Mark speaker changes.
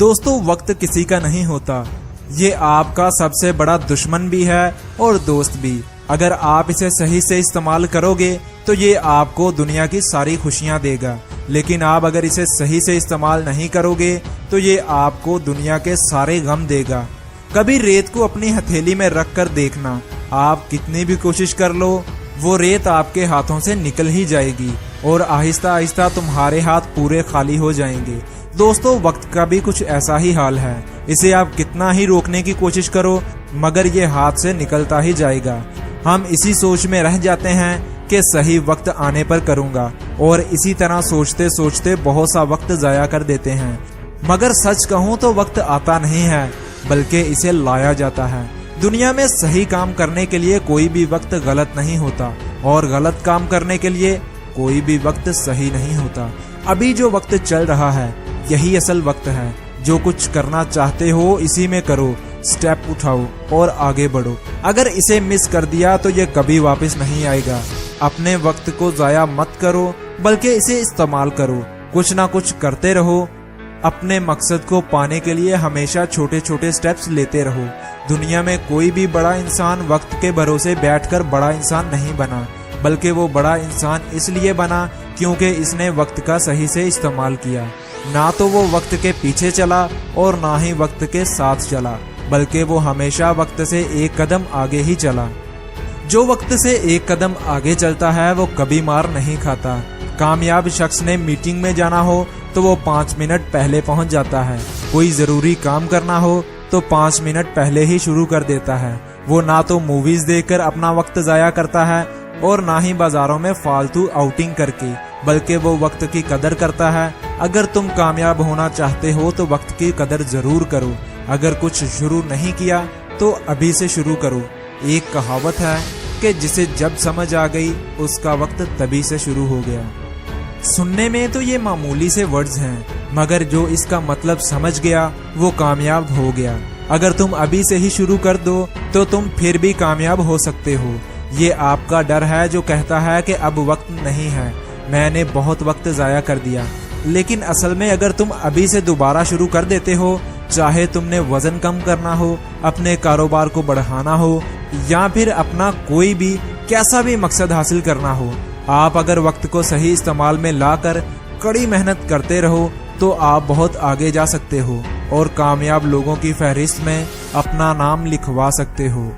Speaker 1: दोस्तों वक्त किसी का नहीं होता, ये आपका सबसे बड़ा दुश्मन भी है और दोस्त भी। अगर आप इसे सही से इस्तेमाल करोगे तो ये आपको दुनिया की सारी खुशियां देगा, लेकिन आप अगर इसे सही से इस्तेमाल नहीं करोगे तो ये आपको दुनिया के सारे गम देगा। कभी रेत को अपनी हथेली में रख कर देखना, आप कितनी भी कोशिश कर लो वो रेत आपके हाथों से निकल ही जाएगी और आहिस्ता आहिस्ता तुम्हारे हाथ पूरे खाली हो जाएंगे। दोस्तों वक्त का भी कुछ ऐसा ही हाल है, इसे आप कितना ही रोकने की कोशिश करो मगर ये हाथ से निकलता ही जाएगा। हम इसी सोच में रह जाते हैं कि सही वक्त आने पर करूंगा और इसी तरह सोचते सोचते बहुत सा वक्त जाया कर देते हैं। मगर सच कहूं तो वक्त आता नहीं है बल्कि इसे लाया जाता है। दुनिया में सही काम करने के लिए कोई भी वक्त गलत नहीं होता और गलत काम करने के लिए कोई भी वक्त सही नहीं होता। अभी जो वक्त चल रहा है यही असल वक्त है। जो कुछ करना चाहते हो इसी में करो, स्टेप उठाओ और आगे बढ़ो। अगर इसे मिस कर दिया तो ये कभी वापस नहीं आएगा। अपने वक्त को जाया मत करो बल्कि इसे इस्तेमाल करो। कुछ ना कुछ करते रहो। अपने मकसद को पाने के लिए हमेशा छोटे छोटे स्टेप्स लेते रहो। दुनिया में कोई भी बड़ा इंसान वक्त के भरोसे बैठकर बड़ा इंसान नहीं बना, बल्कि वो बड़ा इंसान इसलिए बना क्योंकि इसने वक्त का सही से इस्तेमाल किया। ना तो वो वक्त के पीछे चला और ना ही वक्त के साथ चला, बल्कि वो हमेशा वक्त से एक कदम आगे ही चला। जो वक्त से एक कदम आगे चलता है वो कभी मार नहीं खाता। कामयाब शख्स ने मीटिंग में जाना हो तो वो 5 मिनट पहले पहुंच जाता है। कोई जरूरी काम करना हो तो 5 मिनट पहले ही शुरू कर देता है। वो ना तो मूवीज देखकर अपना वक्त जाया करता है और ना ही बाजारों में फालतू आउटिंग करके, बल्कि वो वक्त की कदर करता है। अगर तुम कामयाब होना चाहते हो तो वक्त की कदर जरूर करो। अगर कुछ शुरू नहीं किया तो अभी से शुरू करो। एक कहावत है कि जिसे जब समझ आ गई उसका वक्त तभी से शुरू हो गया। सुनने में तो ये मामूली से वर्ड्स हैं, मगर जो इसका मतलब समझ गया वो कामयाब हो गया। अगर तुम अभी से ही शुरू कर दो तो तुम फिर भी कामयाब हो सकते हो। ये आपका डर है जो कहता है कि अब वक्त नहीं है, मैंने बहुत वक्त जाया कर दिया। लेकिन असल में अगर तुम अभी से दोबारा शुरू कर देते हो, चाहे तुमने वजन कम करना हो, अपने कारोबार को बढ़ाना हो या फिर अपना कोई भी कैसा भी मकसद हासिल करना हो, आप अगर वक्त को सही इस्तेमाल में लाकर कड़ी मेहनत करते रहो तो आप बहुत आगे जा सकते हो और कामयाब लोगों की फहरिस्त में अपना नाम लिखवा सकते हो।